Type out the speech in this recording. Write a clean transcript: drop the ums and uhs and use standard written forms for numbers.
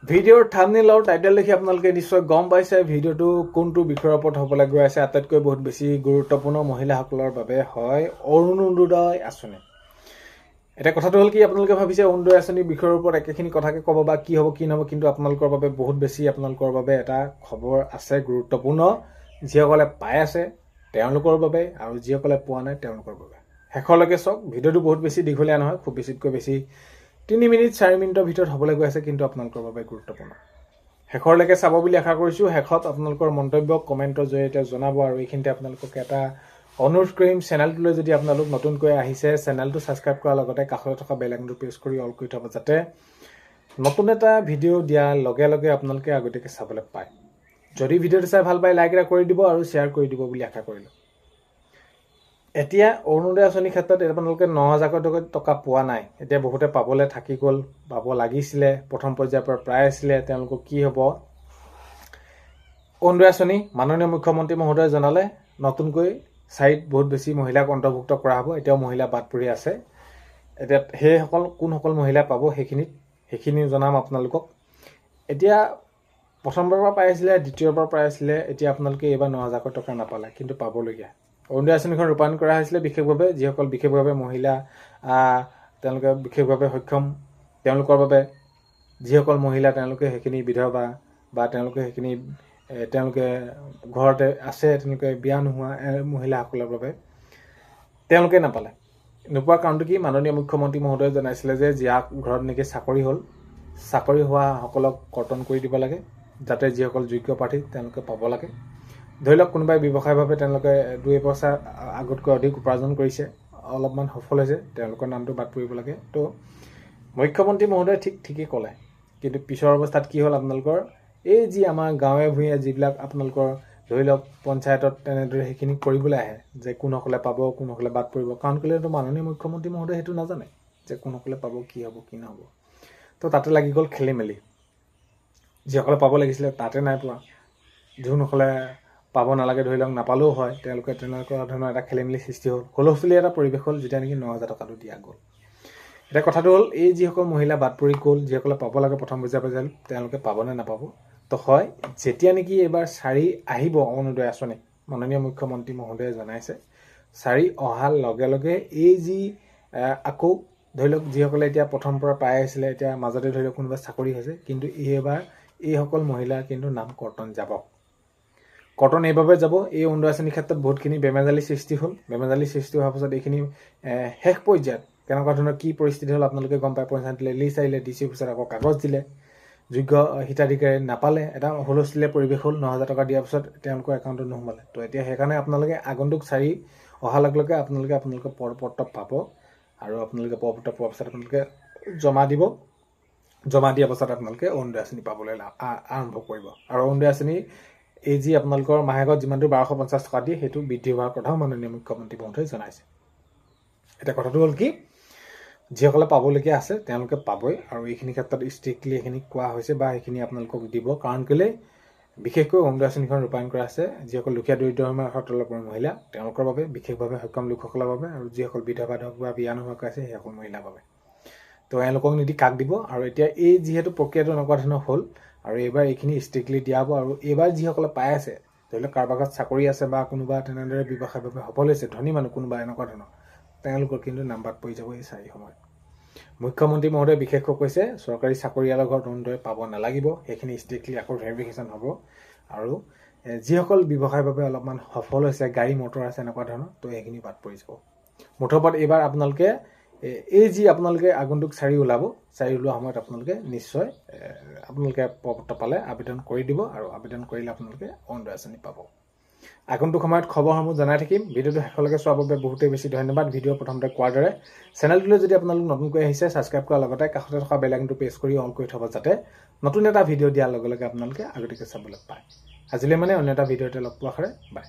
ভিডিঅ'ৰ থাম্বনেইল আৰু টাইটেল দেখি আপোনালোকে নিশ্চয় গম পাইছে ভিডিঅ'টো কোনটো বিষয়ৰ ওপৰত হ'বলৈ গৈ আছে। আটাইতকৈ বহুত বেছি গুৰুত্বপূৰ্ণ মহিলাসকলৰ বাবে হয় অৰুণোদয় আঁচনি। এতিয়া কথাটো হ'ল কি, আপোনালোকে ভাবিছে অৰুণোদয় আঁচনিৰ বিষয়ৰ ওপৰত একেখিনি কথাকে ক'ব বা কি হ'ব কি নহ'ব, কিন্তু আপোনালোকৰ বাবে বহুত বেছি আপোনালোকৰ বাবে এটা খবৰ আছে গুৰুত্বপূৰ্ণ। যিসকলে পাই আছে তেওঁলোকৰ বাবে আৰু যিসকলে পোৱা নাই তেওঁলোকৰ বাবে। শেষলৈকে চাওক, ভিডিঅ'টো বহুত বেছি দীঘলীয়া নহয়, খুব বেছিতকৈ বেছি 3 মিনিট 4 মিনিটৰ ভিতৰত হ'বলৈ গৈ আছে, কিন্তু আপোনালোকৰ বাবে গুৰুত্বপূৰ্ণ। শেষলৈকে চাব বুলি আশা কৰিছোঁ। শেষত আপোনালোকৰ মন্তব্য কমেণ্টৰ জৰিয়তে জনাব। আৰু এইখিনিতে আপোনালোকক এটা অনুৰোধ কৰিম, চেনেলটোলৈ যদি আপোনালোক নতুনকৈ আহিছে চেনেলটো ছাবস্ক্ৰাইব কৰাৰ লগতে কাষতে থকা বেল আইকনটো প্ৰেছ কৰি অল কৰি থ'ব, যাতে নতুন এটা ভিডিঅ' দিয়াৰ লগে লগে আপোনালোকে আগতীয়াকৈ চাবলৈ পায়। যদি ভিডিঅ'টো চাই ভাল পায় লাইক এটা কৰি দিব আৰু শ্বেয়াৰ কৰি দিব বুলি আশা কৰিলোঁ। এতিয়া অৰুণোদয় আঁচনিৰ ক্ষেত্ৰত আপোনালোকে 9,000 টকা পোৱা নাই। এতিয়া বহুতে পাবলৈ থাকি গ'ল, পাব লাগিছিলে, প্ৰথম পৰ্যায়ৰ পৰা প্ৰায় আছিলে। তেওঁলোকক কি হ'ব? অৰুণোদয় আঁচনি মাননীয় মুখ্যমন্ত্ৰী মহোদয়ে জনালে নতুনকৈ 4ত বহুত বেছি মহিলাক অন্তৰ্ভুক্ত কৰা হ'ব। এতিয়াও মহিলা বাদ পৰি আছে। এতিয়া সেইসকল কোনসকল মহিলাই পাব সেইখিনি জনাম আপোনালোকক। এতিয়া প্ৰথমবাৰৰ পৰা পাই আছিলে, দ্বিতীয়বাৰৰ পৰা পাই আছিলে। এতিয়া আপোনালোকে এইবাৰ 9,000 টকা নাপালে, কিন্তু পাবলগীয়া। অৰুণোদয় আঁচনিখন ৰূপায়ণ কৰা হৈছিলে বিশেষভাৱে যিসকল বিশেষভাৱে মহিলা, তেওঁলোকে বিশেষভাৱে সক্ষম, তেওঁলোকৰ বাবে। যিসকল মহিলা তেওঁলোকে সেইখিনি বিধৱা বা তেওঁলোকে ঘৰতে আছে, তেওঁলোকে বিয়া নোহোৱা মহিলাসকলৰ বাবে তেওঁলোকে নাপালে। নোপোৱাৰ কাৰণটো কি? মাননীয় মুখ্যমন্ত্ৰী মহোদয়ে জনাইছিলে যে যাক ঘৰত নেকি চাকৰি হ'ল, চাকৰি হোৱাসকলক কৰ্তন কৰি দিব লাগে, যাতে যিসকল যোগ্য প্ৰাৰ্থী তেওঁলোকে পাব লাগে। ধৰি লওক কোনোবাই ব্যৱসায়ভাৱে তেওঁলোকে 2 পইচা আগতকৈ অধিক উপাৰ্জন কৰিছে, অলপমান সফল হৈছে, তেওঁলোকৰ নামটো বাদ পৰিব লাগে। তো মুখ্যমন্ত্ৰী মহোদয়ে ঠিকেই ক'লে, কিন্তু পিছৰ অৱস্থাত কি হ'ল? আপোনালোকৰ এই যি আমাৰ গাঁৱে ভূঞে যিবিলাক আপোনালোকৰ ধৰি লওক পঞ্চায়তত তেনেদৰে সেইখিনি কৰিবলৈ আহে যে কোনসকলে পাব, কোনসকলে বাদ পৰিব। কাৰণ কেলেতো মাননীয় মুখ্যমন্ত্ৰী মহোদয়ে সেইটো নাজানে যে কোনসকলে পাব, কি হ'ব কি নহ'ব। তো তাতে লাগি গ'ল খেলি মেলি। যিসকলে পাব লাগিছিলে তাতে নাই পোৱা, যোনসকলে পাব নালাগে ধৰি লওক নাপালেও হয়, তেওঁলোকে তেনেকুৱা ধৰণৰ এটা খেলি মেলি সৃষ্টি হ'ল, হুলস্থুলীয়া এটা পৰিৱেশ হ'ল, যেতিয়া নেকি 9,000 টকাটো দিয়া গ'ল। এতিয়া কথাটো হ'ল, এই যিসকল মহিলা বাদ পৰি গ'ল, যিসকলে পাব লাগে প্ৰথম পৰ্যায়ত, তেওঁলোকে পাবনে নাপাব? তো হয়, যেতিয়া নেকি এইবাৰ 4 আহিব অৰুণোদয় আঁচনি, মাননীয় মুখ্যমন্ত্ৰী মহোদয়ে জনাইছে 4 অহাৰ লগে লগে এই যি আকৌ ধৰি লওক যিসকলে এতিয়া প্ৰথম পৰা পাই আছিলে, এতিয়া মাজতে ধৰি লওক কোনোবা চাকৰি হৈছে, কিন্তু এইবাৰ এইসকল মহিলাৰ কিন্তু নাম কৰ্তন যাব। কৰ্তন এইবাবে যাব, এই অৰুণোদয় আঁচনিৰ ক্ষেত্ৰত বহুতখিনি বেমেজালি সৃষ্টি হ'ল। বেমেজালি সৃষ্টি হোৱাৰ পাছত এইখিনি শেষ পৰ্যায়ত কেনেকুৱা ধৰণৰ কি পৰিস্থিতি হ'ল আপোনালোকে গম পায়। পঞ্চায়তলৈ লিষ্ট আহিলে, DC অফিচত আকৌ কাগজ দিলে, যোগ্য হিতাধিকাৰী নাপালে, এটা হুলস্থুলীয়া পৰিৱেশ হ'ল। 9,000 টকা দিয়াৰ পিছত তেওঁলোকৰ একাউণ্টত নোসোমালে। তো এতিয়া সেইকাৰণে আপোনালোকে আগন্তুক 4 অহাৰ লগে লগে আপোনালোকে পত্ৰ পাব, আৰু আপোনালোকে পত্ৰ পোৱাৰ পাছত আপোনালোকে জমা দিব। জমা দিয়াৰ পাছত আপোনালোকে অৰুণোদয় আঁচনি পাবলৈ আৰম্ভ কৰিব। আৰু অৰুণোদয় আঁচনি এই যি আপোনালোকৰ মাহেকত যিমানটো 1250 টকা দিয়ে, সেইটো বৃদ্ধি হোৱাৰ কথাও মাননীয় মুখ্যমন্ত্ৰী মহোদয়ে জনাইছে। এতিয়া কথাটো হ'ল কি, যিসকলে পাবলগীয়া আছে তেওঁলোকে পাবই, আৰু এইখিনি ক্ষেত্ৰত ষ্ট্ৰিক্টলি এইখিনি কোৱা হৈছে বা সেইখিনি আপোনালোকক দিব। কাৰণ কেলৈ? বিশেষকৈ অৰুণোদয় আঁচনিখন ৰূপায়ণ কৰা আছে যিসকল দুখীয়া দৰিদ্ৰ সীমাৰেখাৰ তলৰ মহিলা, তেওঁলোকৰ বাবে, বিশেষভাৱে সক্ষম লোকসকলৰ বাবে, আৰু যিসকল বিধৱা বা বিয়া নোহোৱাকৈ আছে সেইসকল মহিলাৰ বাবে। তো এওঁলোকক নিদি কাক দিব? আৰু এতিয়া এই যিহেতু প্ৰক্ৰিয়াটো এনেকুৱা ধৰণৰ হ'ল, আৰু এইবাৰ এইখিনি ষ্ট্ৰিক্টলি দিয়া হ'ব। আৰু এইবাৰ যিসকলে পাই আছে, ধৰি লওক কাৰোবাৰ ঘৰত চাকৰি আছে বা কোনোবা তেনেদৰে ব্যৱসায়ভাৱে সফল হৈছে, ধনী মানুহ কোনোবা এনেকুৱা ধৰণৰ, তেওঁলোকৰ কিন্তু নাম বাদ পৰি যাব এই 4 সময়ত। মুখ্যমন্ত্ৰী মহোদয়ে বিশেষকৈ কৈছে চৰকাৰী চাকৰিয়ালৰ ঘৰত অৰুণোদয় পাব নালাগিব, সেইখিনি ষ্ট্ৰিক্টলি আকৌ ভেৰিফিকেশ্যন হ'ব। আৰু যিসকল ব্যৱসায়ৰ অলপমান সফল হৈছে, গাড়ী মটৰ আছে এনেকুৱা ধৰণৰ, তো সেইখিনি বাদ পৰি যাব। মুঠৰ এইবাৰ আপোনালোকে এই যি আপোনালোকে আগন্তুক 4 ওলাব, 4 ওলোৱা সময়ত আপোনালোকে নিশ্চয় আপোনালোকে পত্ৰ পালে আবেদন কৰি দিব, আৰু আবেদন কৰিলে আপোনালোকে অৰুণোদয় আঁচনি পাব। আগন্তুক সময়ত খবৰসমূহ জনাই থাকিম। ভিডিঅ'টো শেষলৈকে চোৱাৰ বাবে বহুতেই বেছি ধন্যবাদ। ভিডিঅ' প্ৰথমতে কোৱাৰ দৰে চেনেলটোলৈ যদি আপোনালোক নতুনকৈ আহিছে ছাবস্ক্ৰাইব কৰাৰ লগতে কাষতে থকা বেল আইকনটো প্ৰেছ কৰি অন কৰি থ'ব, যাতে নতুন এটা ভিডিঅ' দিয়াৰ লগে লগে আপোনালোকে আগতীয়াকৈ চাবলৈ পায়। আজিলৈ অন্য এটা ভিডিঅ'তে লগ পোৱাৰ আশাৰে বাই।